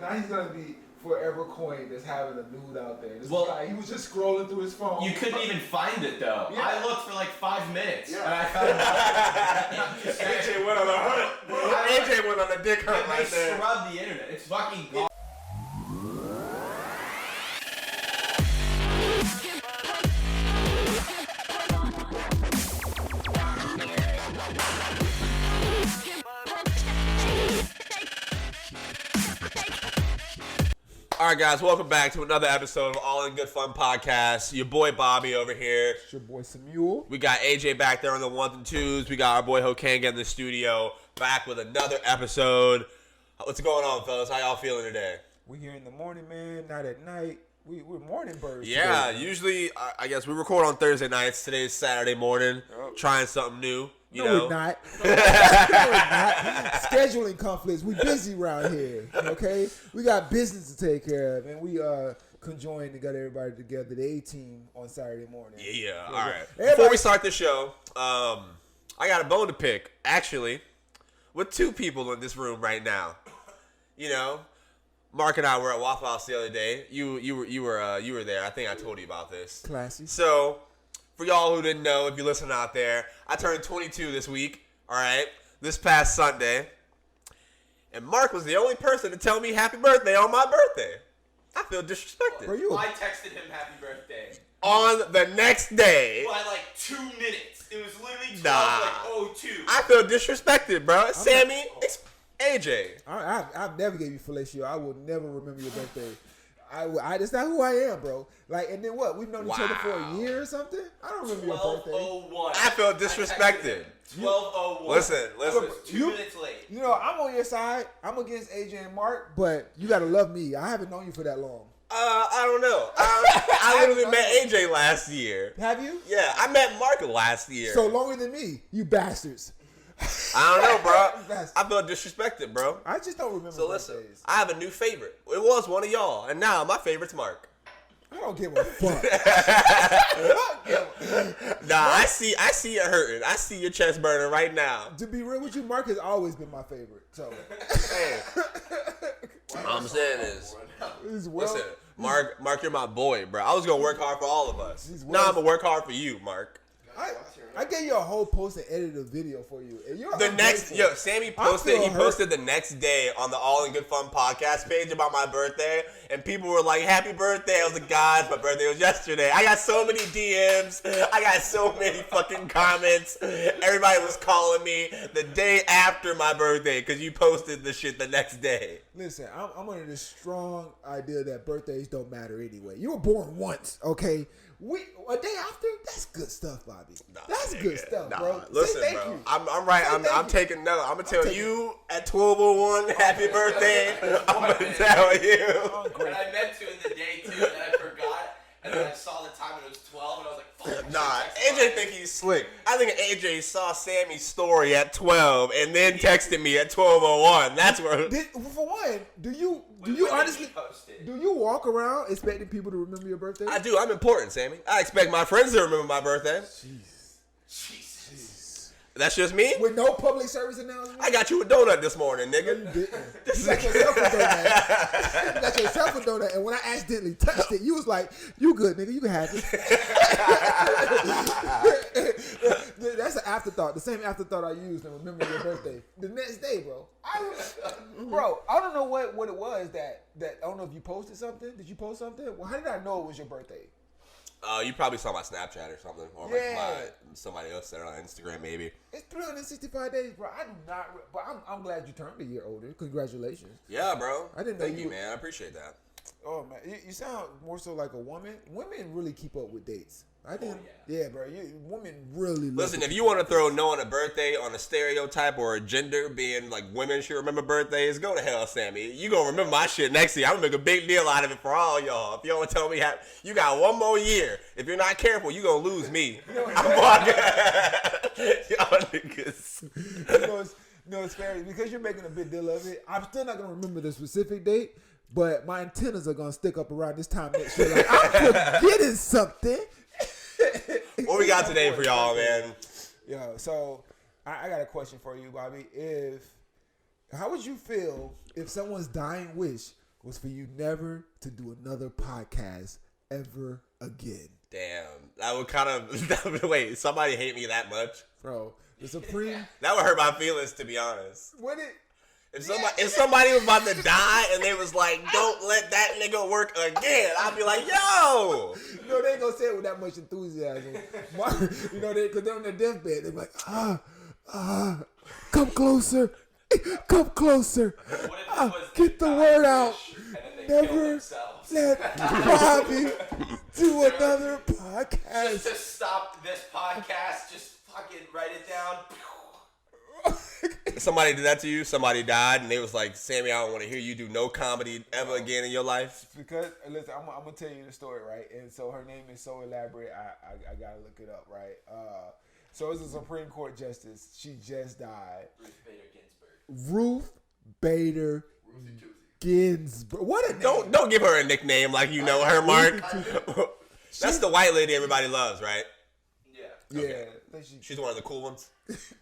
now he's gonna be forever coined as having a nude out there. This guy, he was just scrolling through his phone. You couldn't even find it though. Yeah. I looked for like 5 minutes and I found it. AJ went on a hunt. AJ went on a dick hunt right there. They scrubbed the internet. It's fucking gone. All right, guys, welcome back to another episode of All in Good Fun Podcast. Your boy Bobby over here. It's your boy Samuel. We got AJ back there on the ones and twos. We got our boy Hokanga in the studio back with another episode. What's going on, fellas? How y'all feeling today? We here in the morning, man. Not at night. We're morning birds. Yeah, today. usually I guess we record on Thursday nights. Today's Saturday morning. Trying something new. You know? We're not. No, we're not. Scheduling conflicts. We busy around here, okay? We got business to take care of, and we conjoined to get everybody together, the A-team, on Saturday morning. Yeah. All right. Before we start the show, I got a bone to pick, actually, with two people in this room right now. You know, Mark and I were at Waffle House the other day. You were there. I think I told you about this. Classy. So, for y'all who didn't know, if you listen out there, I turned 22 this week, all right, this past Sunday. And Mark was the only person to tell me happy birthday on my birthday. I feel disrespected. I texted him happy birthday. On the next day. By like 2 minutes. It was literally 12:02. I feel disrespected, bro. Sammy, AJ. I've never gave you fellatio. I will never remember your birthday. It's not who I am, bro. Like, and then what? We've known each other for a year or something? I don't remember your birthday. 12:01. I feel disrespected. 12:01. Listen. 2 minutes late. You know, I'm on your side. I'm against AJ and Mark, but you got to love me. I haven't known you for that long. I don't know. I literally met AJ last year. Have you? Yeah, I met Mark last year. So longer than me, you bastards. I don't know, bro. I feel disrespected, bro. I just don't remember. So listen, birthdays. I have a new favorite. It was one of y'all, and now my favorite's Mark. I don't give a fuck. Nah, I see you hurting. I see your chest burning right now. To be real with you, Mark has always been my favorite. So, hey, all I'm saying is, listen, Mark, you're my boy, bro. I was gonna work hard for all of us. Now I'm gonna work hard for you, Mark. I gave you a whole post and edited a video for you. And you're Sammy posted. He posted the next day on the All in Good Fun podcast page about my birthday, and people were like, "Happy birthday!" I was like, "God, my birthday was yesterday." I got so many DMs. I got so many fucking comments. Everybody was calling me the day after my birthday because you posted the shit the next day. Listen, I'm under this strong idea that birthdays don't matter anyway. You were born once, okay? A day after, that's good stuff, Bobby. That's good stuff, bro. Listen, Say bro. you. I'm right. I'm taking note. I'm gonna tell you at 12:01, happy birthday. I'm gonna tell you. And I meant to in the day too, and I forgot. And then I saw the time and it was 12, and I was like, "Fuck." Nah, AJ think he's slick. I think AJ saw Sammy's story at 12 and then texted me at 12:01. That's where. For one, do you honestly? Do you walk around expecting people to remember your birthday? I do. I'm important, Sammy. I expect my friends to remember my birthday. Jesus. That's just me? With no public service announcement? I got you a donut this morning, nigga. No, you didn't. You got yourself a donut. You got yourself a donut, and when I accidentally touched it, you was like, "You good, nigga. You can have it." That's an afterthought. The same afterthought I used to remember your birthday. The next day, bro. I don't know what it was that I don't know if you posted something. Did you post something? Well, how did I know it was your birthday? You probably saw my Snapchat or something, or somebody else said it on Instagram, maybe. It's 365 days, bro. I do not, but I'm glad you turned a year older. Congratulations. Yeah, bro. I didn't know Thank you, man. I appreciate that. Oh man, you sound more so like a woman. Women really keep up with dates. I didn't. Yeah, bro. Women really listen. If you want to throw knowing a birthday on a stereotype or a gender being like women should remember birthdays, go to hell, Sammy. You gonna remember my shit next year. I'm gonna make a big deal out of it for all y'all. If you don't tell me you got one more year. If you're not careful, you gonna lose me. I'm walking. Y'all niggas. No, it's fair because you're making a big deal of it. I'm still not gonna remember the specific date, but my antennas are gonna stick up around this time next year. Like, I'm forgetting something. What we got today for y'all, man? Yo, so I got a question for you, Bobby. How would you feel if someone's dying wish was for you never to do another podcast ever again. Damn, that would kind of wait. Somebody hate me that much, Bro, the Supreme. That would hurt my feelings, to be honest. What it? If somebody was about to die and they was like, "Don't let that nigga work again," I'd be like, "Yo." You know, they ain't gonna say it with that much enthusiasm. You know, because they're on their deathbed. They're like, come closer. Come closer. Get the word out. Never let Bobby do another podcast. Just to stop this podcast, just fucking write it down. Somebody did that to you. Somebody died, and they was like, "Sammy, I don't want to hear you do no comedy ever again in your life." Because listen, I'm gonna tell you the story, right? And so her name is so elaborate, I gotta look it up, right? So it's a Supreme Court justice. She just died. Ruth Bader Ginsburg. What a name. Don't give her a nickname like you know her, Mark. That's the white lady everybody loves, right? Yeah. Yeah. She's one of the cool ones.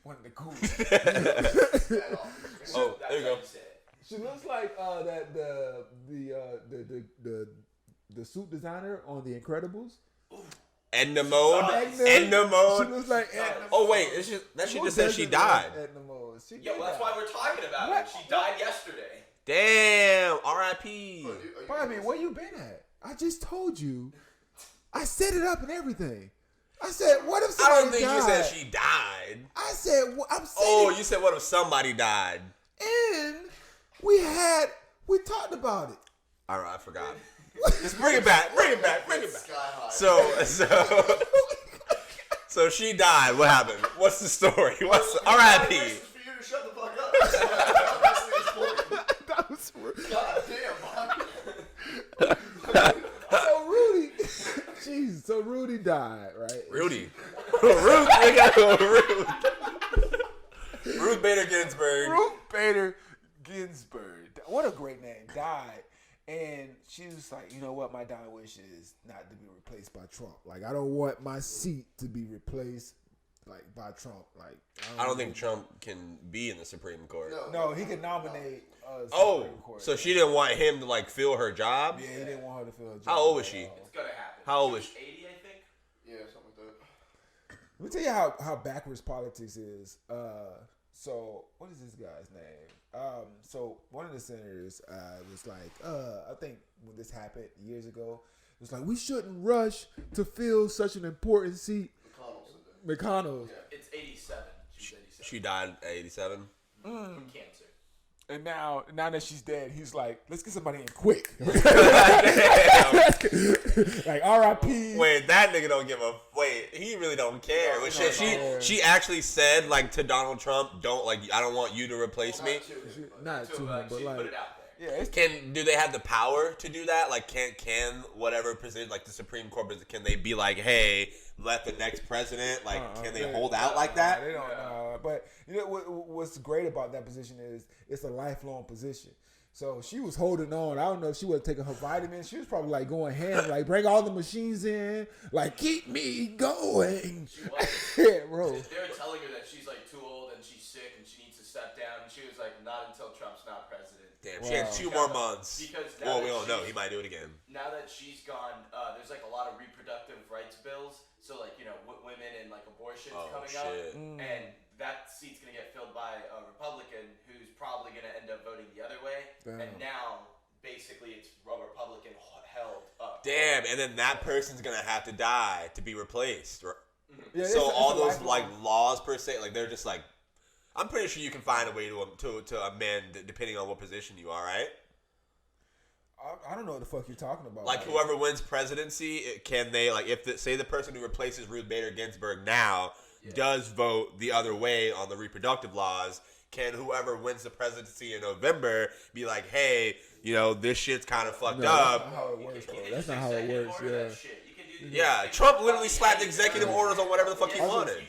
One of the cool. Oh, there you go. She looks like the suit designer on The Incredibles. Edna Mode. Edna Mode. She looks like Edna. Oh wait, she just said she died. Edna Mode. Yeah, well, that's why we're talking about it. She died yesterday. Damn. R.I.P. Bobby, where you been at? I just told you. I set it up and everything. I said, what if somebody died? I don't think you said she died. I said, I'm saying. Oh, you said what if somebody died? And we talked about it. All right, I forgot. Just bring it back. So she died. What happened? What's the story? What's the R.I.P. For you to shut the fuck up. That was God damn, Bob. so Rudy. Jeez, so Rudy died, right? Rudy. Ruth Bader Ginsburg. Ruth Bader Ginsburg. What a great name. Died. And she was like, you know what? My dying wish is not to be replaced by Trump. Like, I don't want my seat to be replaced like by Trump. Like, I don't think Trump can be in the Supreme Court. No, he can nominate. Oh, Supreme Court. so she didn't want him to like fill her job? Yeah, he didn't want her to fill her job. How old was she? It's gonna happen. How old was she? 80, I think. Yeah, something like that. Let me tell you how backwards politics is. So what is this guy's name? So one of the senators was like, I think when this happened years ago, it was like, we shouldn't rush to fill such an important seat. McConnell. Yeah. It's 87. She's 87. She died at 87. From cancer. And now that she's dead, he's like, let's get somebody in quick. Like R.I.P. Wait, that nigga don't give a he really don't care. No, She actually said like to Donald Trump, I don't want you to replace me. Not too much, but she like, put it out there. yeah, Do they have the power to do that? Like, can whatever position, like the Supreme Court, can they be like, hey, let the next president, like, can they hold out like that? They don't. But you know what's great about that position is it's a lifelong position. So she was holding on. I don't know if she was taking her vitamins. She was probably like going ham, like bring all the machines in, like keep me going. She was. Yeah, bro. They were telling her that she's like too old and she's sick and she needs to step down. And she was like, not until Trump's not president. Damn, she had 2 more months. Because we don't know. He might do it again. Now that she's gone, there's like a lot of reproductive rights bills. So like, you know, women and like abortions coming up. And that seat's going to get filled by a Republican who's probably going to end up voting the other way. Damn. And now, basically, it's a Republican held up. Damn, and then that person's going to have to die to be replaced. Yeah, So it's all a those lifelong- like laws per se, like they're just like, I'm pretty sure you can find a way to amend depending on what position you are, right? I don't know what the fuck you're talking about. Like whoever wins presidency, can they like say the person who replaces Ruth Bader Ginsburg now does vote the other way on the reproductive laws? Can whoever wins the presidency in November be like, hey, you know, this shit's kind of fucked up? That's not how it works, bro. That's not how it works. Yeah. Yeah, Trump literally slapped executive orders on whatever the fuck he wanted.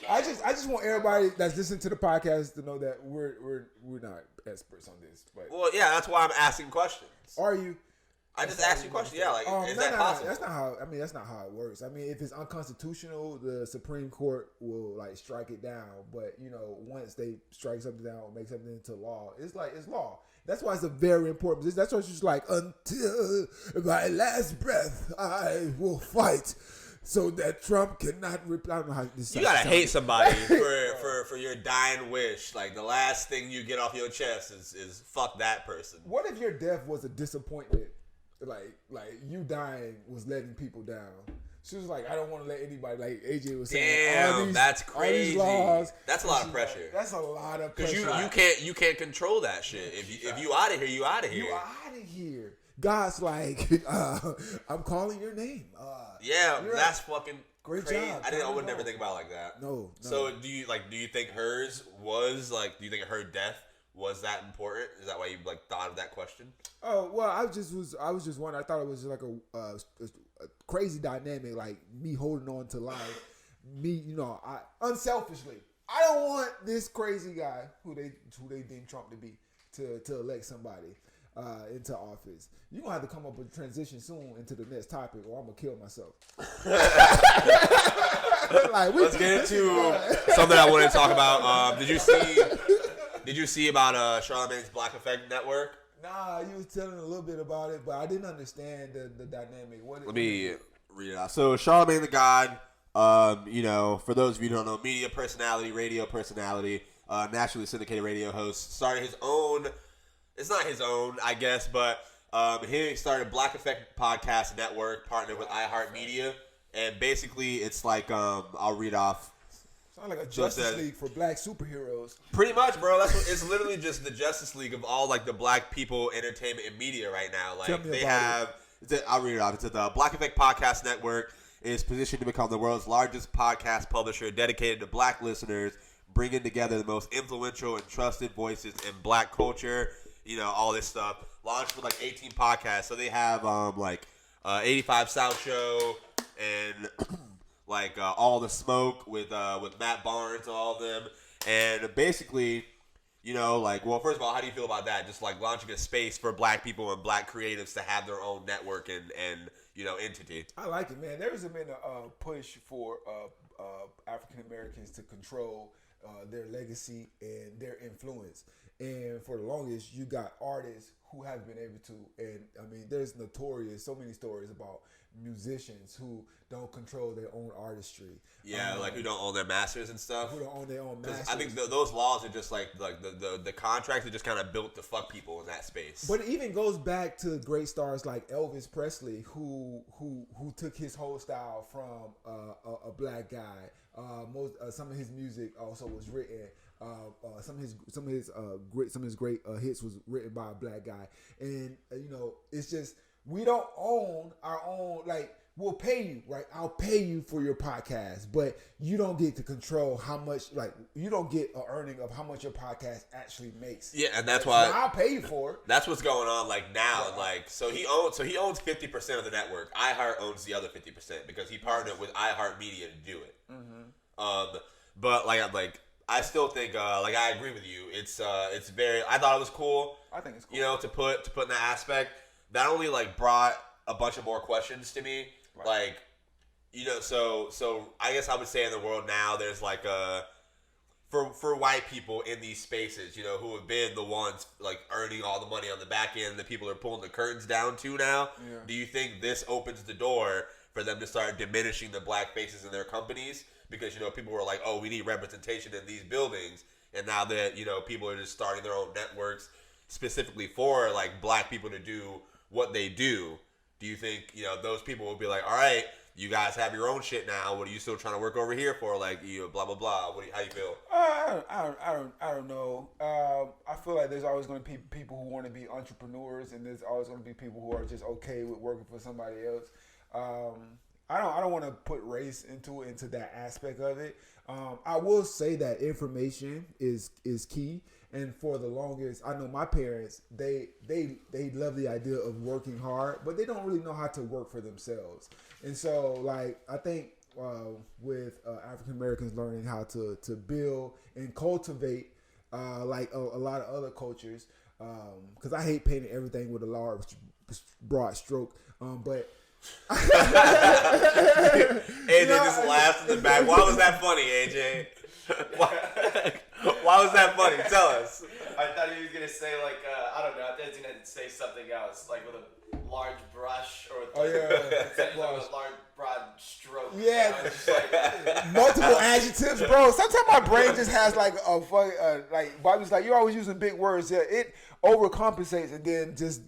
I just want everybody that's listening to the podcast to know that we're not experts on this. But Well, yeah, that's why I'm asking questions. are you? I just asked you a question. Yeah, like, is that no, possible? that's not how. I mean, that's not how it works. I mean, if it's unconstitutional, the Supreme Court will like strike it down. But you know, once they strike something down or make something into law, it's law. That's why it's a very important position. That's why she's like, until my last breath, I will fight so that Trump cannot reply. I don't know how this. You gotta hate somebody for your dying wish. Like the last thing you get off your chest is fuck that person. What if your death was a disappointment? Like you dying was letting people down. She was like, I don't want to let anybody, like AJ was saying. Damn, that's crazy. All these laws. That's a lot of pressure. That's a lot of pressure. Because you can't control that shit. If you out of here, you out of here. You out of here. God's like, I'm calling your name. That's fucking great crazy. job. I would never think about it like that. No. So do you think hers was like? Do you think her death was that important? Is that why you like thought of that question? Oh well, I was just wondering. I thought it was like a crazy dynamic, like me holding on to life. Me, I unselfishly, I don't want this crazy guy who they deem Trump to be to elect somebody into office. You're gonna have to come up with a transition soon into the next topic, or I'm gonna kill myself. Let's get into something I want to talk about. Did you see about Charlamagne's Black Effect Network? Nah, you was telling a little bit about it, but I didn't understand the dynamic. Let me read it out. So Charlamagne the God, for those of you who don't know, media personality, radio personality, nationally syndicated radio host, started his own. It's not his own, I guess, but he started Black Effect Podcast Network, partnered with iHeartMedia, and basically it's like I'll read off. Sound like a Justice League for black superheroes. Pretty much, bro. It's literally just the Justice League of all like the black people, entertainment, and media right now. Like they have. I'll read it off. It's the Black Effect Podcast Network is positioned to become the world's largest podcast publisher dedicated to black listeners, bringing together the most influential and trusted voices in black culture. All this stuff. Launched with like 18 podcasts. So they have 85 South Show and. Like All the Smoke with Matt Barnes, all of them, and basically, first of all, how do you feel about that? Just like launching a space for black people and black creatives to have their own network and entity. I like it, man. There's been a push for African Americans to control their legacy and their influence, and for the longest, you got artists who have been able to, and I mean, there's so many stories about musicians who don't control their own artistry. Yeah, like who don't own their masters and stuff. Who don't own their own masters. I think those laws are just like the contracts are just kind of built to fuck people in that space. But it even goes back to great stars like Elvis Presley, who took his whole style from a black guy. Some of his music also was written. Some of his great hits was written by a black guy, and it's just we don't own our own. Like we'll pay you, right? I'll pay you for your podcast, but you don't get to control how much. Like you don't get an earning of how much your podcast actually makes. Yeah, and that's why I'll pay you for it. That's what's going on. Like now, so he owns 50% of the network. iHeart owns the other 50% because he partnered with iHeartMedia to do it. Mm-hmm. But I still think, I agree with you. It's very. I thought it was cool. I think it's cool. To put in that aspect. That only brought a bunch of more questions to me. Right. So I guess I would say in the world now, there's for white people in these spaces, who have been the ones earning all the money on the back end, that people are pulling the curtains down to now. Yeah. Do you think this opens the door for them to start diminishing the black faces in their companies? Because, people were like, oh, we need representation in these buildings. And now that, people are just starting their own networks specifically for, black people to do what they do. Do you think, those people will be like, all right, you guys have your own shit now. What are you still trying to work over here for? Blah, blah, blah. How do you feel? I don't know. I feel like there's always going to be people who want to be entrepreneurs, and there's always going to be people who are just okay with working for somebody else. I don't want to put race into that aspect of it. I will say that information is key, and for the longest, I know my parents they love the idea of working hard, but they don't really know how to work for themselves. And so, I think with African Americans learning how to build and cultivate, a lot of other cultures, because I hate painting everything with a large, broad stroke, but. AJ just laughed in the back. Why was that funny, AJ? Why was that funny? Tell us. I thought he was gonna say like I don't know. I thought he was gonna say something else, like with a large brush or with with a large broad stroke. Yeah, just like, multiple adjectives, bro. Sometimes my brain just has like a like Bobby's like you're always using big words. Yeah, it overcompensates and then just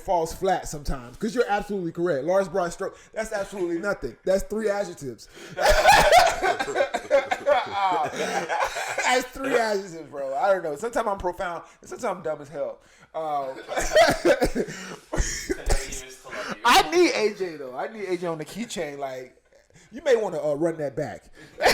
falls flat sometimes. Because you're absolutely correct. Large broad stroke. That's absolutely nothing. That's 3 adjectives. That's 3 adjectives, bro. I don't know. Sometimes I'm profound and sometimes I'm dumb as hell. I need AJ though. I need AJ on the keychain. Like, you may want to run that back. But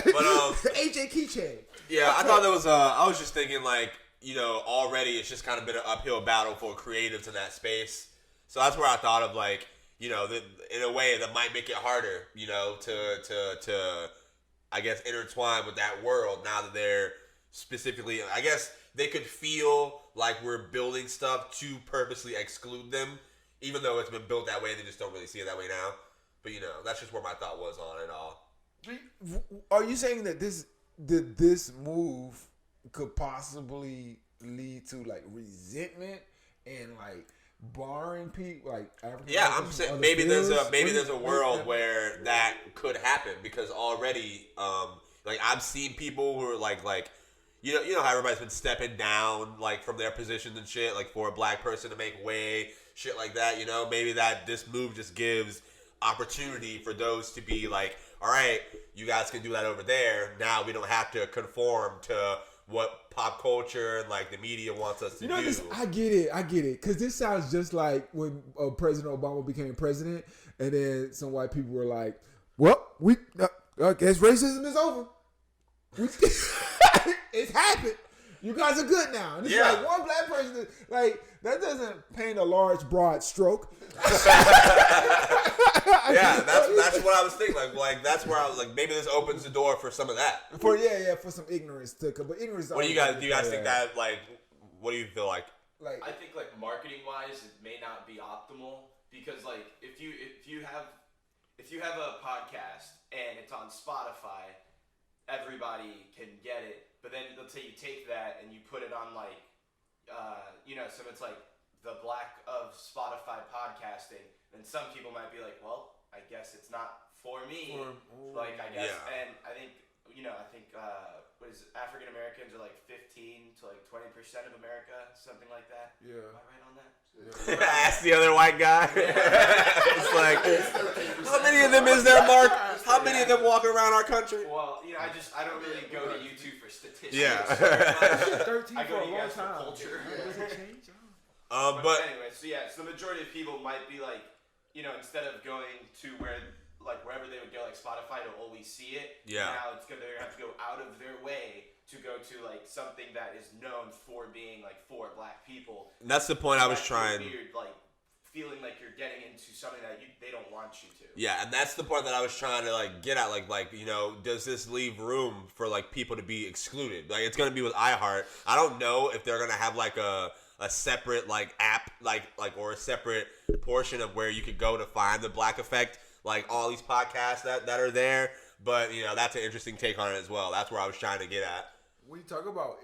AJ keychain. Yeah, I thought that was. I was just thinking like, you know, already it's just kind of been an uphill battle for creatives in that space. So that's where I thought of like, you know, in a way that might make it harder, you know, to I guess intertwine with that world now that they're specifically. I guess they could feel like we're building stuff to purposely exclude them, even though it's been built that way. They just don't really see it that way now. But you know, that's just where my thought was on it all. Are you saying that this move could possibly lead to like resentment and like barring people like African? Yeah, I'm saying maybe there's a world where that could happen because already like I've seen people who are like you know how everybody's been stepping down like from their positions and shit, like for a black person to make way, shit like that, you know, maybe that this move just gives opportunity for those to be like, all right, you guys can do that over there. Now we don't have to conform to what pop culture and like the media wants us to do. This, I get it. Because this sounds just like when President Obama became president, and then some white people were like, "Well, we I guess racism is over. It's happened. You guys are good now." And it's like one black person, like that doesn't paint a large, broad stroke. Yeah, that's what I was thinking. Like that's where I was like, maybe this opens the door for some of that. For some ignorance to come. But ignorance. What do you guys think that like? What do you feel like? Like I think like marketing wise, it may not be optimal because like if you have a podcast and it's on Spotify, everybody can get it. But then let's say you take that and you put it on like, you know, so it's like the black of Spotify podcasting, then some people might be like, well, I guess it's not for me. Like, I guess. Yeah. And I think, you know, what is it, African Americans are like 15 to like 20% of America, something like that. Yeah. Am I right on that? Ask the other white guy. It's like, how many of them is there, Mark? How many of them walk around our country? Well, you know, I don't really go to YouTube for statistics. Yeah. 13 I go for to a you long guys for time. culture. Does it change? But anyway, so the majority of people might be like, you know, instead of going to wherever they would go, like Spotify, to always see it. Yeah. Now they're gonna have to go out of their way to go to like something that is known for being like for black people. That's the point I was trying. Weird, like feeling like you're getting into something that they don't want you to. Yeah, and that's the part that I was trying to like get at. Like you know, does this leave room for like people to be excluded? Like it's gonna be with iHeart. I don't know if they're gonna have like a separate like app like or a separate portion of where you could go to find the Black Effect, like all these podcasts that are there. But you know, that's an interesting take on it as well. That's where I was trying to get at. When you talk about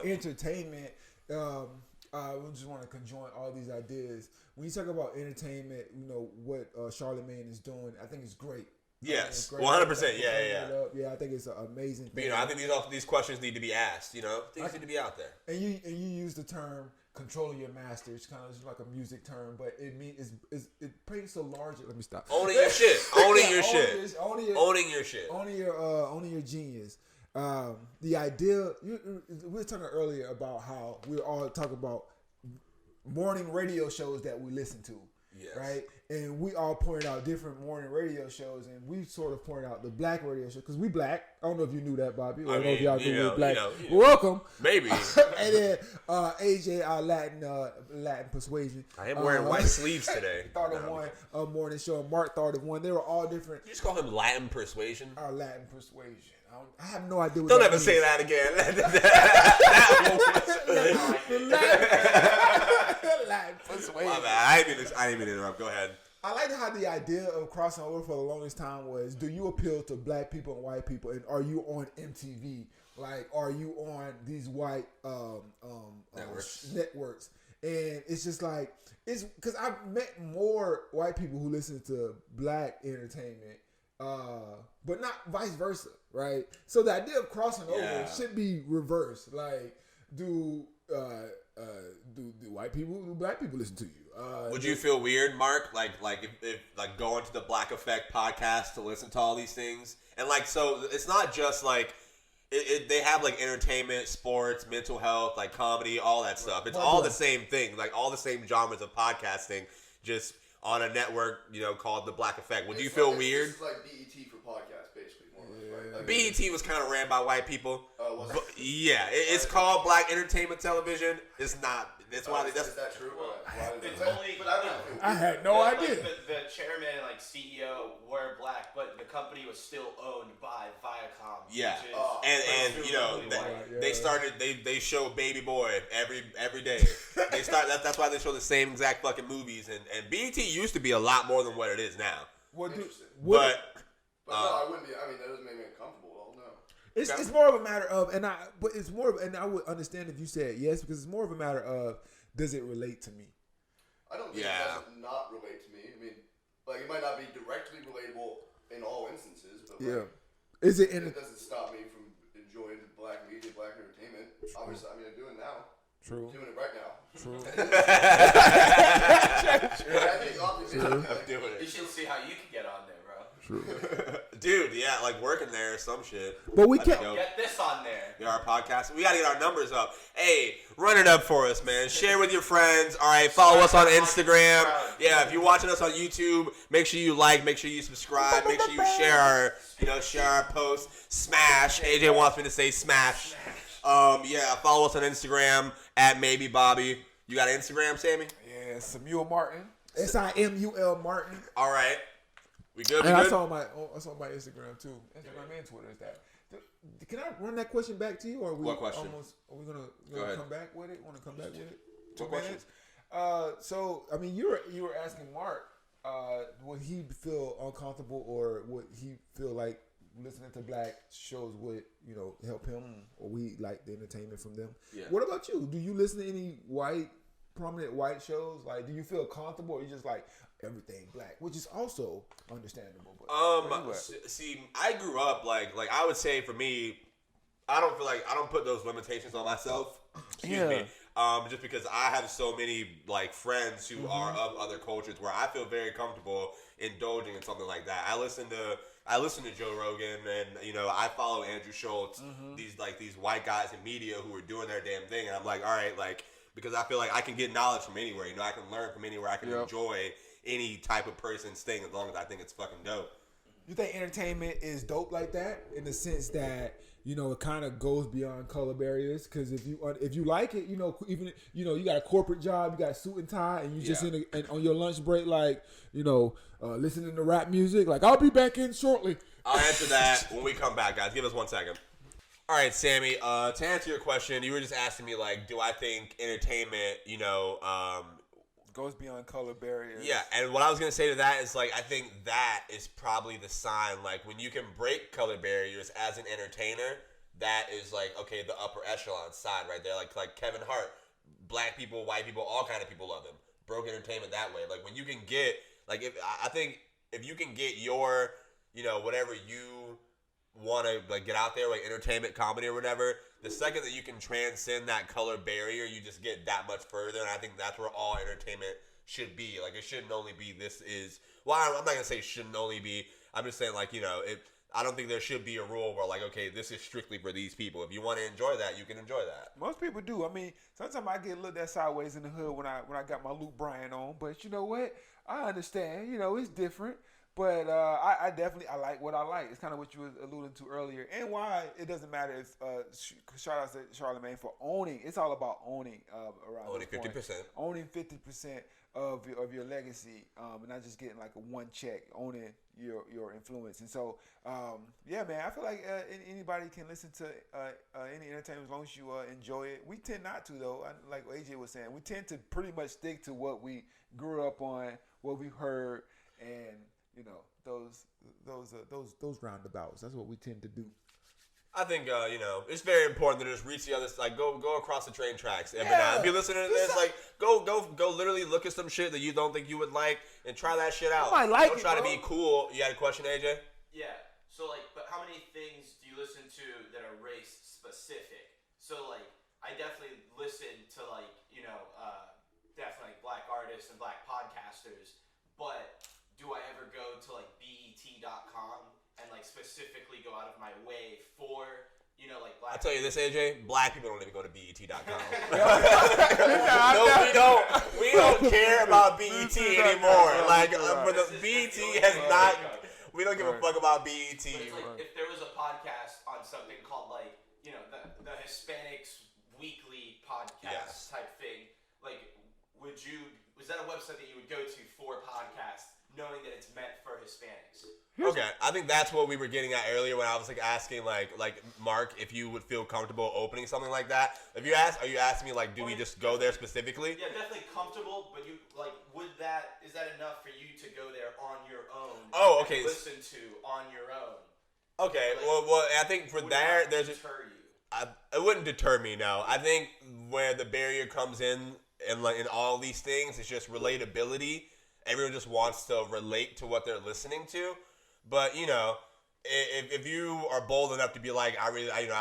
entertainment, I just want to conjoin all these ideas. When you talk about entertainment, you know what Charlamagne is doing. I think it's great. Yes, 100%. Yeah. Yeah, I think it's an amazing thing. You know, I think these questions need to be asked. You know, things need to be out there. And you use the term "controlling your master." It's kind of like a music term, but it paints a larger. Let me stop. Owning your shit. Owning your shit. Owning your genius. The idea we were talking earlier about how we were all talking about morning radio shows that we listen to. Yes. Right? And we all pointed out different morning radio shows, and we sort of pointed out the black radio show because we black. I don't know if you knew that, Bobby. I don't know if y'all knew we're black. Welcome. Maybe. And then AJ, our Latin persuasion. I am wearing white sleeves today. Thought of one morning show. Mark thought of one. They were all different. You just call him Latin persuasion? Our Latin persuasion. I have no idea what Don't that ever means. say that again. Latin persuasion. My bad. I didn't mean to interrupt. Go ahead. I like how the idea of crossing over for the longest time was, do you appeal to black people and white people, and are you on MTV Like, are you on these white networks? And it's just like, it's because I've met more white people who listen to black entertainment, but not vice versa, right? So the idea of crossing over should be reversed. Like, do white people, do black people listen to you? Would you feel weird, Mark? Like if going to the Black Effect podcast to listen to all these things, and like, so it's not just like they have like entertainment, sports, mental health, like comedy, all that stuff. It's all the same thing, like all the same genres of podcasting, just on a network, called the Black Effect. Would you feel weird? It's like BET for podcasts, basically. More or less, right? Like, BET was kind of ran by white people. Was it? Yeah, it's called Black Entertainment Television. It's not. That's why. Is that true? It's only. I had no idea. The chairman and CEO were black, but the company was still owned by Viacom. Yeah, and they started. They show Baby Boy every day. They start. That's why they show the same exact fucking movies. And BET used to be a lot more than what it is now. But no, I wouldn't be. I mean, that doesn't make me uncomfortable at all. No. It's more of a matter of, and I would understand if you said yes, because it's more of a matter of, does it relate to me? I don't think it doesn't not relate to me. I mean, like, it might not be directly relatable in all instances, but like, it doesn't stop me from enjoying black media, black entertainment. True. Obviously, I mean, I'm doing it now. True. I'm doing it right now. True. I'm doing it. You should see how you can get on there, bro. True. Dude, yeah, like working there or some shit. But we can't get this on there. Get our podcast. We gotta get our numbers up. Hey, run it up for us, man. Share with your friends. All right, follow us on Instagram. Yeah, if you're watching us on YouTube, make sure you like, make sure you subscribe, make sure you share our posts. Smash. AJ wants me to say smash. Yeah, follow us on Instagram at Maybe Bobby. You got an Instagram, Sammy? Yeah, Samuel Martin. Simul Martin. All right. We good? I saw my Instagram too. Instagram and Twitter is that. Can I run that question back to you, or what question? Are we gonna come back with it? Want to come back with it? 2 minutes. So I mean, you were asking Mark, would he feel uncomfortable, or would he feel like listening to black shows would help him, or we like the entertainment from them? Yeah. What about you? Do you listen to any prominent white shows? Like, do you feel comfortable, or you just like everything black, which is also understandable? But see, I grew up like I would say for me, I don't put those limitations on myself. Excuse me. Just because I have so many like friends who are of other cultures where I feel very comfortable indulging in something like that. I listen to Joe Rogan, and I follow Andrew Schultz, these white guys in media who are doing their damn thing, and I'm like, all right, like, because I feel like I can get knowledge from anywhere. I can learn from anywhere. I can enjoy any type of person's thing as long as I think it's fucking dope. You think entertainment is dope like that, in the sense that it kind of goes beyond color barriers? Because if you like it, even you got a corporate job, you got a suit and tie, and you just on your lunch break, like listening to rap music. Like, I'll be back in shortly. I'll answer that when we come back, guys. Give us 1 second. All right, Sammy. To answer your question, you were just asking me, like, do I think entertainment, goes beyond color barriers? Yeah, and what I was gonna say to that is, like, I think that is probably the sign. Like, when you can break color barriers as an entertainer, that is like, okay, the upper echelon side right there. Like Kevin Hart, black people, white people, all kind of people love him. Broke entertainment that way. Like, when you can get, like, I think if you can get your, whatever you want to like get out there, like entertainment, comedy, or whatever, the second that you can transcend that color barrier, you just get that much further. And I think that's where all entertainment should be. Like, it shouldn't only be I'm not gonna say shouldn't only be. I'm just saying, like, I don't think there should be a rule where, like, okay, this is strictly for these people. If you want to enjoy that, you can enjoy that. Most people do. I mean, sometimes I get looked at sideways in the hood when I got my Luke Bryan on. But you know what? I understand. It's different. But I definitely like what I like. It's kind of what you were alluding to earlier, and why it doesn't matter if shout out to Charlamagne for owning. It's all about owning around owning 50%, owning 50% of your legacy, and not just getting like a one check. Owning your influence, and so yeah, man, I feel like anybody can listen to any entertainment as long as you enjoy it. We tend not to, though. Like AJ was saying, we tend to pretty much stick to what we grew up on, what we heard, and those roundabouts. That's what we tend to do. I think it's very important to just reach the other, like go across the train tracks. Every Yeah. now. If you're listening to this, like go literally look at some shit that you don't think you would like and try that shit out. You might like don't it, try bro. to be cool. You had a question, AJ? Yeah. So like, but how many things do you listen to that are race specific? So like, I definitely listen to like definitely like black artists and black podcasters, but do I ever go to like BET.com and like specifically go out of my way for like black? I'll tell you this, AJ. Black people don't even go to BET.com. We don't care about BET anymore. Like for the BET has not. We don't give a fuck about BET. But it's like if there was a podcast on something called like the Hispanics Weekly podcast type thing, like was that a website that you would go to for podcasts, knowing that it's meant for Hispanics? Okay, I think that's what we were getting at earlier when I was like asking like Mark if you would feel comfortable opening something like that. Are you asking me like do we just go there specifically? Yeah, definitely comfortable, but you like is that enough for you to go there on your own? Oh, okay. And listen to on your own. Okay, like, well, I think for there there's deter you. It wouldn't deter me. No, I think where the barrier comes in and like in all these things, it's just relatability. Everyone just wants to relate to what they're listening to. But if you are bold enough to be like, I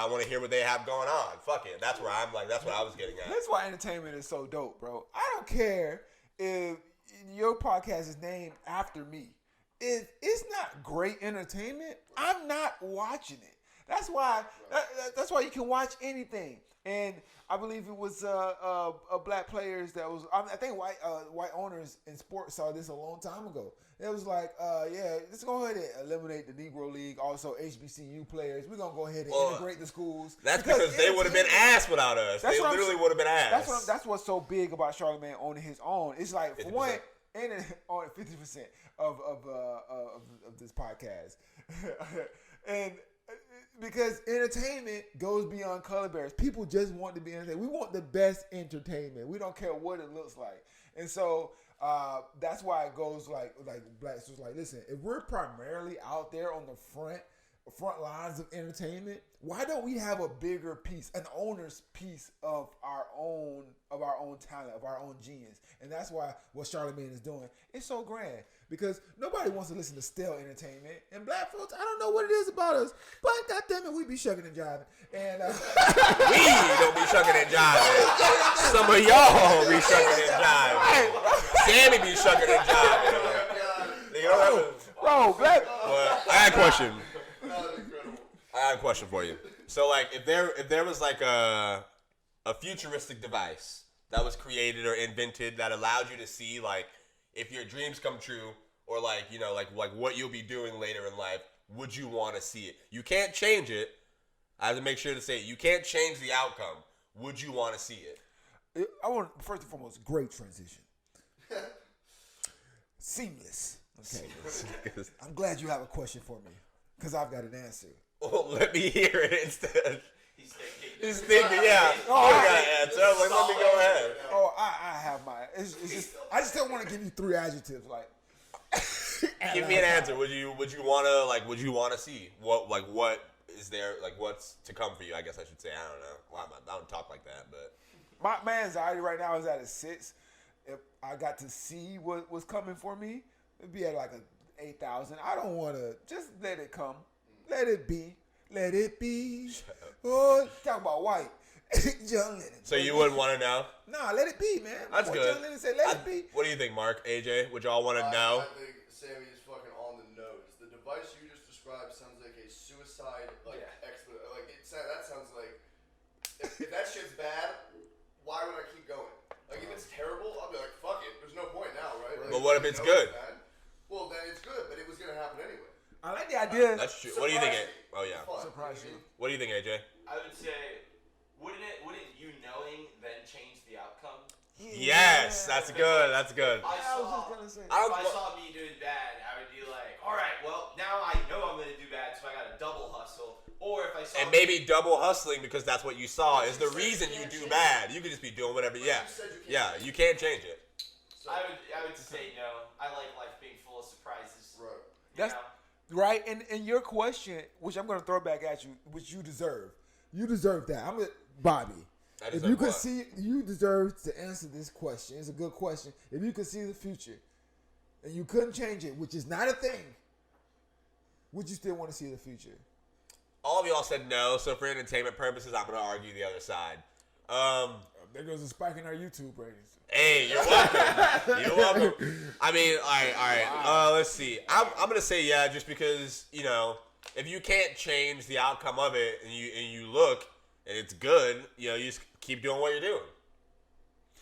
want to hear what they have going on. Fuck it. That's where I'm like. That's what I was getting at. That's why entertainment is so dope, bro. I don't care if your podcast is named after me. If it's not great entertainment, I'm not watching it. That's why you can watch anything. And I believe it was black players that was. I think white owners in sports saw this a long time ago. It was like, let's go ahead and eliminate the Negro League. Also, HBCU players. We're gonna go ahead and integrate the schools. That's because they would have been ass without us. They literally would have been ass. That's what's so big about Charlamagne owning his own. It's like for 50%. one, and on 50% of this podcast, and. Because entertainment goes beyond color barriers. People just want to be entertained. We want the best entertainment. We don't care what it looks like. And so that's why it goes like Blacks was like, listen, if we're primarily out there on the front lines of entertainment, why don't we have a bigger piece, an owner's piece of our own talent, of our own genius? And that's why what Charlamagne is doing is so grand. Because nobody wants to listen to stale entertainment. And black folks, I don't know what it is about us, but goddammit, we be shucking and jiving. And we don't be shucking and jiving. Some of y'all be shucking and jiving. Sammy be shucking and jiving. Bro, black. Well, I got a question. I got a question for you. So, like, if there was like a futuristic device that was created or invented that allowed you to see like if your dreams come true or like like what you'll be doing later in life, would you want to see it? You can't change it. I have to make sure to say it. You can't change the outcome. Would you want to see it? I want, first and foremost, great transition. Seamless. Okay. I'm glad you have a question for me because I've got an answer. Well, let me hear it instead. He's thinking, yeah. I got an answer. I was like, let me go ahead. Oh, I have my. It's just I just don't want to give you 3 adjectives. Like, give me an answer. Would you want to see what is there, like what's to come for you? I guess I should say. I don't know. Well, I don't talk like that, but my anxiety right now is at a 6. If I got to see what was coming for me, it'd be at like a 8,000. I don't want to just let it come. Let it be. Let it be. Oh, talk about white. Young Lennon. So you wouldn't want to know? Nah, let it be, man. That's good. Young Lennon said, let it be. What do you think, Mark? AJ? Would y'all want to know? I think Sammy is fucking on the nose. The device you just described sounds like a suicide, that sounds like, if that shit's bad, why would I keep going? Like, if it's terrible, I'll be like, fuck it. There's no point now, right? Like, but what if it's good? Well, then it's good, but it was going to happen anyway. I like the idea. That's true. What do you think? Oh, yeah. Surprise you. What do you think, AJ? I would say, wouldn't you knowing then change the outcome? Yes, that's good. That's good. If I saw me doing bad, I would be like, all right, well, now I know I'm going to do bad, so I got to double hustle. Or if I saw maybe double hustling because that's what you saw is the reason you do bad. You could just be doing whatever. Yeah, you can't change it. I would say no. I like life being full of surprises. Right. Right? And your question, which I'm going to throw back at you, which you deserve. You deserve that. I'm with Bobby. If you could see, you deserve to answer this question. It's a good question. If you could see the future and you couldn't change it, which is not a thing, would you still want to see the future? All of y'all said no, so for entertainment purposes, I'm going to argue the other side. There goes a spike in our YouTube ratings. Hey, you're welcome. You're welcome. I mean, all right. Let's see. I'm going to say yeah, just because, you know, if you can't change the outcome of it and you look and it's good, you know, you just keep doing what you're doing.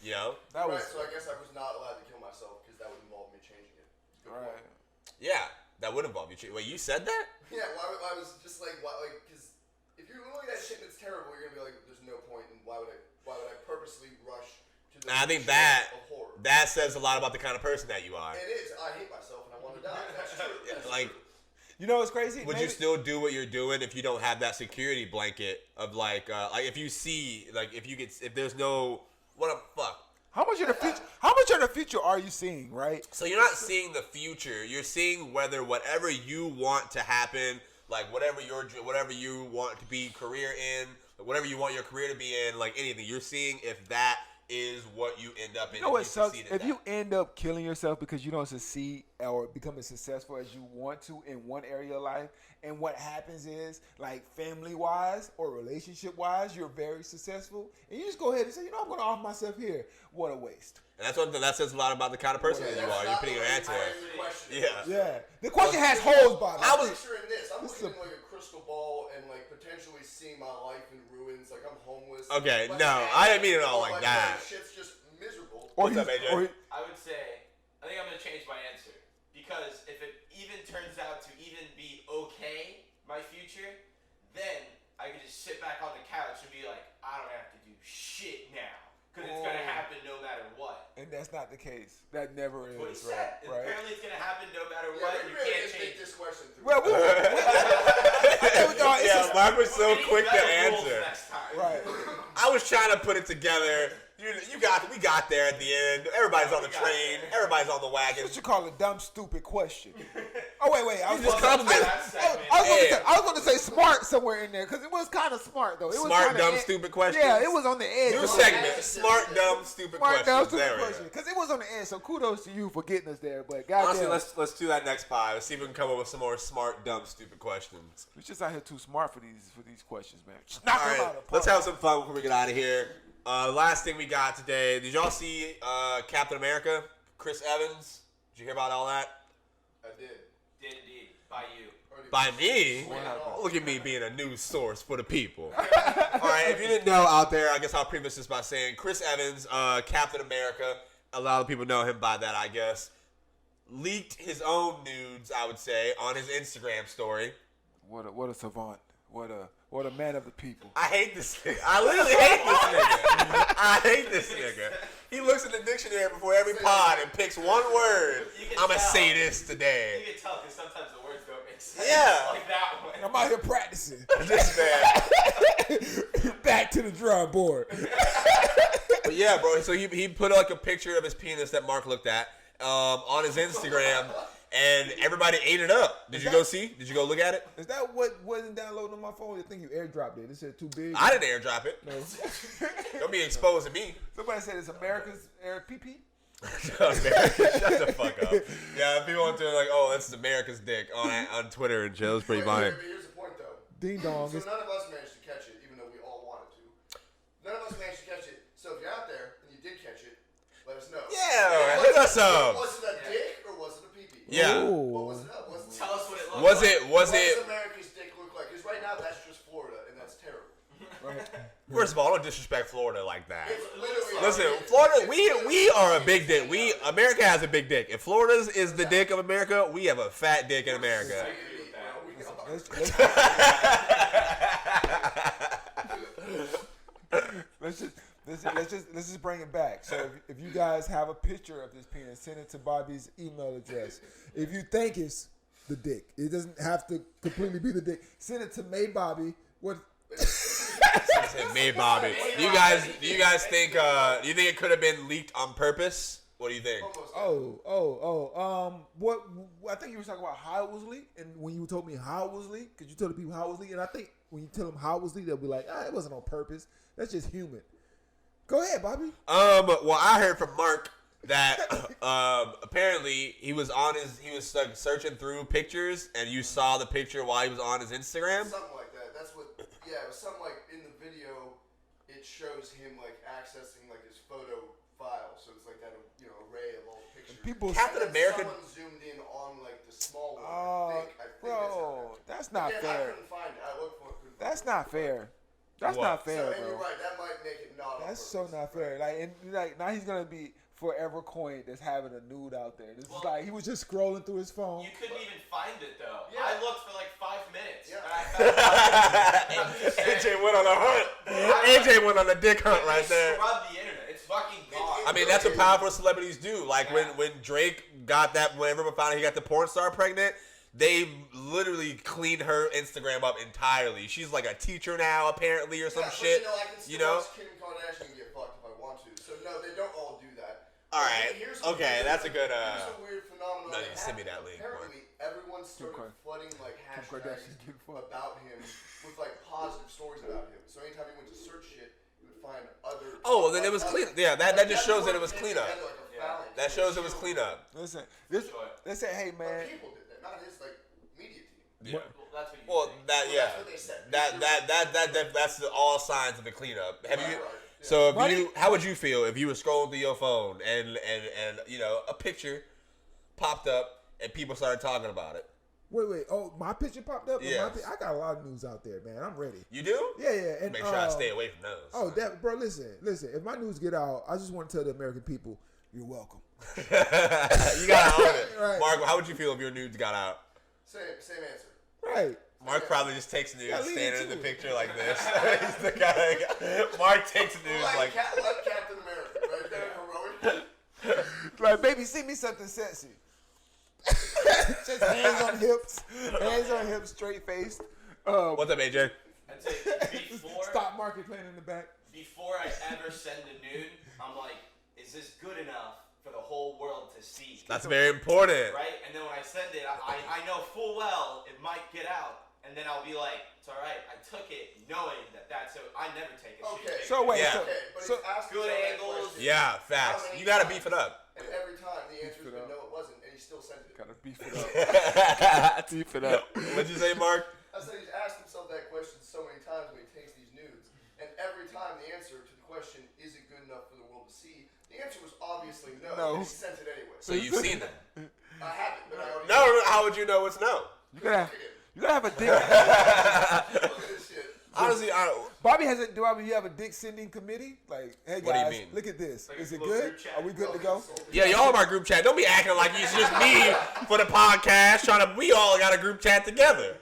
You know? So I guess I was not allowed to kill myself because that would involve me changing it. Right. Yeah, that would involve you. Wait, you said that? Yeah, I was just like, because if you're looking at that shit and it's terrible, you're gonna be like, there's no point, and why would I purposely rush to the I think shit of horror? that says a lot about the kind of person that you are. It is. I hate myself and I want to die. That's true. That's Like, true. You know what's crazy? would you still do what you're doing if you don't have that security blanket of like if you see if there's no fuck. How much of the future are you seeing, right? So you're not seeing the future. You're seeing whether whatever you want to happen, like whatever you want to be career in, whatever you want your career to be in, like anything. You're seeing if that is what you end up in. You know what sucks? If you end up killing yourself because you don't succeed or become as successful as you want to in one area of life, and what happens is, like family-wise or relationship-wise, you're very successful, and you just go ahead and say, you know, I'm going to offer myself here. What a waste. And that says a lot about the kind of person that you are. You're putting your answer. Yeah. The question has holes, Bob. I'm picturing this. I'm looking at like a crystal ball and like potentially seeing my life in ruins. Like I'm homeless. Okay, no, I didn't mean it all like that. Shit's just miserable. What's up, AJ? I would say, I think I'm going to change my answer. Because if it even turns out to even be okay, my future, then I could just sit back on the couch and be like, I don't have to do shit now. Because it's going to happen no matter what. And that's not the case. That never is. What he said. Right? Apparently it's going to happen no matter Yeah, what. we You really can't didn't change think this question through. Well, Yeah, Mark was so quick to answer. Next time. right. I was trying to put it together. We got there at the end. Everybody's on the train. Everybody's on the wagon. What you call a dumb, stupid question. Oh, wait. I was just complimented. I was going to say smart somewhere in there because it was kind of smart, though. It was Smart, kinda dumb, stupid question. Yeah, it was on the edge. New segment. Smart, dumb, stupid questions. There we go. Because it was on the edge, so kudos to you for getting us there. But goddamn, Honestly, let's do that next pod. Let's see if we can come up with some more smart, dumb, stupid questions. we're just out here too smart for these questions, man. Just knock All them right, out of the let's park. have some fun before we get out of here. Last thing we got today. Did y'all see Captain America? Chris Evans? Did you hear about all that? I did. Did indeed. By you. By me? Look at me being a news source for the people. All right, if you didn't know out there, I guess I'll preface this by saying Chris Evans, Captain America, a lot of people know him by that, I guess, leaked his own nudes, I would say, on his Instagram story. What a savant. What a man of the people. I hate this nigga. I literally hate this nigga. I hate this nigga. He looks in the dictionary before every pod and picks one word. I'm a sadist today. You can tell because sometimes the words don't make sense. Yeah. Like that one. I'm out here practicing. This man. Back to the drawing board. But yeah, bro. So he put like a picture of his penis that Mark looked at on his Instagram, and everybody ate it up. Did you go see? Did you go look at it? Is that what wasn't downloading on my phone? I think you airdropped it. It said too big. I didn't airdrop it. No. Don't be exposing me. Somebody said it's America's PP. Shut the fuck up. Yeah, people on Twitter like, oh, that's America's dick on Twitter and shit. It was pretty funny. But here's the point, though. Ding dong. So none of us managed to catch it, even though we all wanted to. None of us managed to catch it. So if you're out there and you did catch it, let us know. Yeah, hit us up. Was it a dick or was it a pee-pee? Yeah. What was it? Tell us what it looked Was like. it? What does America's dick look like? Because right now that's just Florida, and that's terrible. First of all, don't disrespect Florida like that. It's literally Listen, Florida, we are a big dick. America has a big dick. If Florida's is the dick of America, we have a fat dick in America. Let's just bring it back. So if you guys have a picture of this penis, send it to Bobby's email address. If you think it's the dick, it doesn't have to completely be the dick. Send it to May Bobby. What? May Bobby. Do you guys think? Do you think it could have been leaked on purpose? What do you think? What I think you were talking about how it was leaked, and when you told me how it was leaked, could you tell the people how it was leaked? And I think when you tell them how it was leaked, they'll be like, it wasn't on purpose. That's just human. Go ahead, Bobby. Well, I heard from Mark that apparently he was like, searching through pictures, and you saw the picture while he was on his Instagram. Something like that. That's what. Yeah, it was something like in the video, it shows him like accessing like his photo file, so it's like that array of all pictures. People, Captain America. Someone zoomed in on like the small one. I think that's not fair. I couldn't find it. I looked for it. That's not fair. That's not fair, and bro. you're right. That might make it not. That's so not fair. Like now he's gonna be forever coined as having a nude out there. This is like he was just scrolling through his phone. You couldn't even find it though. Yeah. I looked for like 5 minutes. Yeah. And I found AJ went on a hunt. AJ went on a dick hunt right there. Scrub the internet. It's fucking gone. I mean, that's what powerful celebrities do. Like when Drake got that, when everyone found out he got the porn star pregnant, they literally cleaned her Instagram up entirely. She's like a teacher now, apparently, or some shit. I can still watch Kim Kardashian get fucked if I want to. So no, they don't all do that. All right. Okay, that's a good. Here's a weird phenomenon. No, you send me that link. Apparently, everyone started flooding like hashtags about him with like positive stories about him. So anytime you went to search shit, you would find other. Oh, well, then it was clean. Yeah, that just shows that it was cleanup. That shows it was cleanup. Listen, they said, hey man. People did that, not his like media team. Yeah. Well, that's what you Well, think. that yeah, That's what they said. that's all signs of the cleanup. Have you? Right. So how would you feel if you were scrolling through your phone and a picture popped up and people started talking about it? Wait. Oh, my picture popped up? Yeah. I got a lot of news out there, man. I'm ready. You do? Yeah. And, Make sure I stay away from those. Oh, bro, listen. If my news get out, I just want to tell the American people, you're welcome. You gotta own it. Right. Mark, how would you feel if your nudes got out? Same answer. Right. Standing standing in the picture like this. He's the guy. Mark takes news like Captain America, right there, heroic. Like, baby, send me something sexy. Just hands on hips, straight faced. What's up, AJ? I'd say before Stock market playing in the back. Before I ever send a nude, I'm like, is this good enough for the whole world to see? That's very important. Right? And then when I send it, I know full well it might get out. And then I'll be like, it's all right. I took it knowing that's so. I never take a shit. So wait. Yeah. But So he's asking good that angles. question. Yeah, facts. You gotta beef it up. And every time the answer has been no, it wasn't, and he still sent it. Gotta beef it up. Beef it up. What'd you say, Mark? I said he's asked himself that question so many times when he takes these nudes, and every time the answer to the question, is it good enough for the world to see, the answer was obviously no. And he sent it anyway. So you've seen them? I haven't, but I already. No, how would you know it's no? You gotta have a dick. Look at this shit. Honestly, Bobby you have a dick sending committee? Like, hey guys, What do you mean? look at this. Like Is a it little good? group chat. Are we good to go? yeah, y'all in my group chat. Don't be acting like it's just me for the podcast. We all got a group chat together.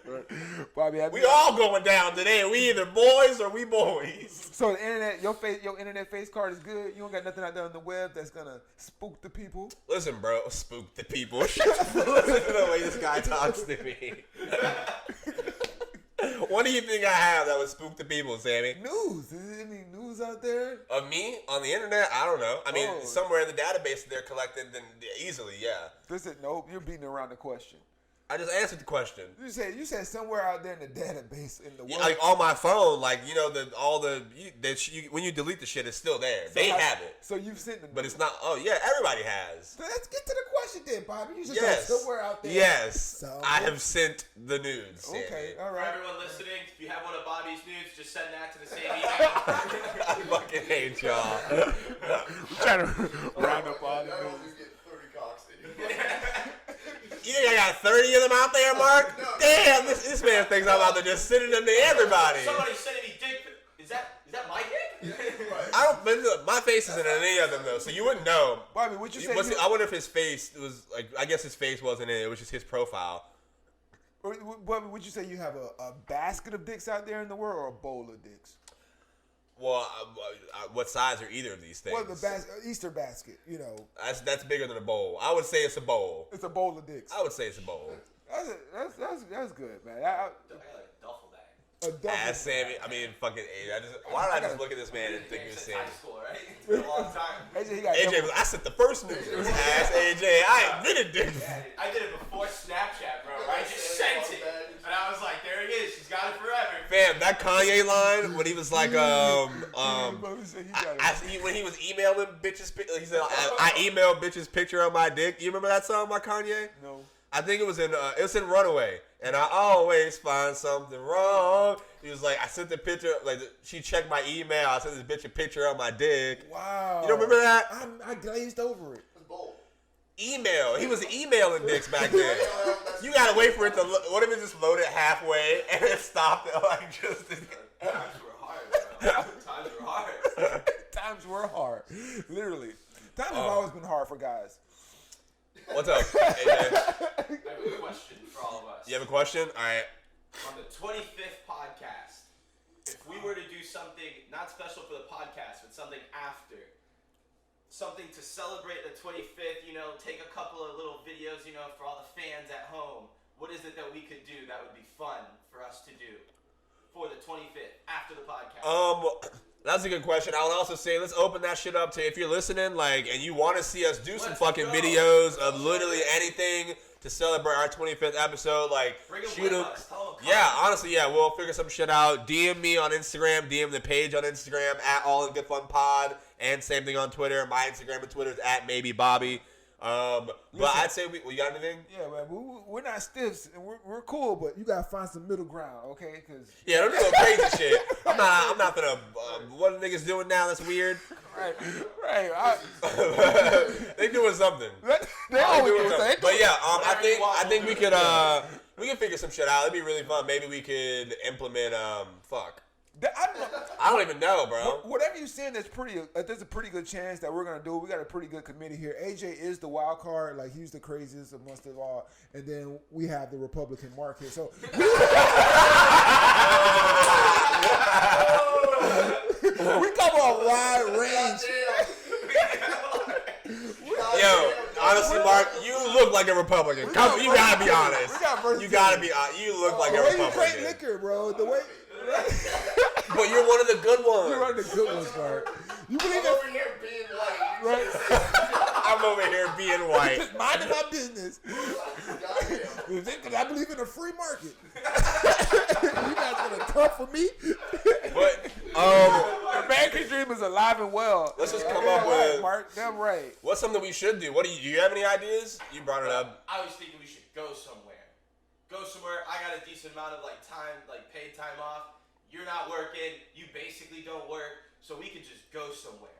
Bobby, We all going down today. We either boys or we boys. So the internet, your internet face card is good. You don't got nothing out there on the web that's gonna spook the people. Listen, bro, spook the people. Listen to the way this guy talks to me. What do you think I have that would spook the people, Sammy? News. Is there any news out there? Of me on the internet? I don't know. I mean, somewhere in the database they're collected, then easily, yeah. Listen, nope. You're beating around the question. I just answered the question. You said somewhere out there in the database in the world. Yeah, like on my phone, like when you delete the shit, it's still there. They have it, So you've sent them. but it's not. Oh yeah, everybody has. So let's get to the question then, Bobby. You just Yes, said somewhere out there. yes, I have sent the nudes. Sammy. Okay, all For right. everyone listening, if you have one of Bobby's nudes, just send that to the same email. I fucking hate y'all. We're trying to round up all the I news. always get 30 cocks in You think I got 30 of them out there, Mark? Damn, this man thinks I'm out there just sending them to everybody. Somebody sending me dick. Is that my dick? I don't. But look, my face isn't in any of them though, so you wouldn't know. Bobby, what you say? I wonder if his face was like. I guess his face wasn't in it. It was just his profile. Bobby, would you say you have a basket of dicks out there in the world or a bowl of dicks? Well, what size are either of these things? Well, the Easter basket, you know. That's bigger than a bowl. I would say it's a bowl. It's a bowl of dicks. I would say it's a bowl. That's good, man. I got like a duffel bag. Ask Sammy. I mean, fucking AJ. Why did I just look at this man and think he was Sammy? High school, right? It's been a long time. AJ was. I sent the first news. Ask AJ. I admitted this. Yeah, I did it before Snapchat, bro. I just sent it, and I was like, "There he is. She's got it forever." Fam, that Kanye line when he was like, when he was emailing bitches, he said, "I emailed bitches picture of my dick." You remember that song by Kanye? No. I think it was in Runaway, and I always find something wrong. He was like, I sent the picture, like she checked my email. I sent this bitch a picture of my dick. Wow. You don't remember that? I glazed over it. Email. He was emailing dicks back then. You gotta wait for it to. What if it just loaded halfway and it stopped? Like just. Times were hard, bro. Times were hard. Times were hard. Literally. Times have always been hard for guys. What's up, AJ? I have a question for all of us. You have a question? All right. On the 25th podcast, if we were to do something not special for the podcast, but something after, something to celebrate the 25th, take a couple of little videos, for all the fans at home, what is it that we could do that would be fun for us to do for the 25th after the podcast? That's a good question. I would also say let's open that shit up to if you're listening, and you want to see us do some fucking videos of literally anything to celebrate our 25th episode, bring them shoot with them. us. Tell them Yeah, honestly, we'll figure some shit out. DM me on Instagram, DM the page on Instagram at All in Good Fun Pod, and same thing on Twitter. My Instagram and Twitter is at Maybe Bobby. But I'd say you got anything? Yeah, man, we're not stiffs, and we're cool, but you gotta find some middle ground, okay? Cause don't do no crazy shit. I'm not gonna. What are niggas doing now? That's weird. Right. They doing something. They always doing something. But yeah, I think we could figure some shit out. It'd be really fun. Maybe we could implement I don't even know, bro. Whatever you're saying, there's a pretty good chance that we're gonna do. We got a pretty good committee here. AJ is the wild card, he's the craziest amongst us all, and then we have the Republican mark here. So we cover a wide range. Yo, honestly, Mark, you look like a Republican. You gotta be honest. You look like a Republican. The way you drink liquor, bro. The way. But you're one of the good ones. You're one of the good ones, Mark. You believe I'm over here being white. Right? I'm over here being white. Just minding my business. Because I believe in a free market. You guys gonna come for me? But American dream is alive and well. Let's just come up with Mark. Damn right. What's something we should do? Do you have any ideas? You brought it up. I was thinking we should go somewhere. I got a decent amount of time, paid time off. You're not working. You basically don't work, so we could just go somewhere.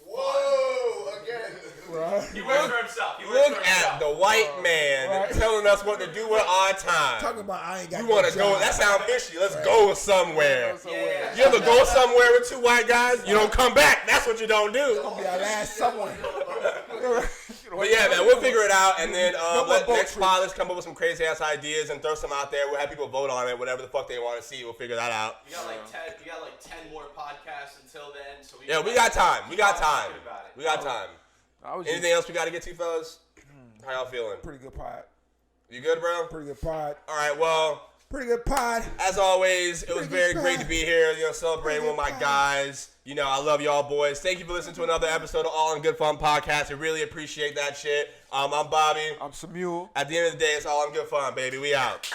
Whoa! Again. Right. He works for himself. Look at the white man telling us what to do with our time. Talking about I ain't got. You want to go? That sounds fishy. Let's go somewhere. Yeah. You ever go somewhere with two white guys? You don't come back. That's what you don't do. It's gonna be our last somewhere. But yeah, man, we'll figure it out, and then next pod, let's come up with some crazy ass ideas and throw some out there. We'll have people vote on it, whatever the fuck they want to see. We'll figure that out. You got 10 more podcasts until then. So we got time. We got time. About it. We got time. Anything else we got to get to, fellas? How y'all feeling? Pretty good pod. You good, bro? Pretty good pod. All right, well. Pretty good pod. As always, it was very great to be here, celebrating with my guys. I love y'all boys. Thank you for listening to another episode of All in Good Fun Podcast. I really appreciate that shit. I'm Bobby. I'm Samuel. At the end of the day, it's All in Good Fun, baby. We out.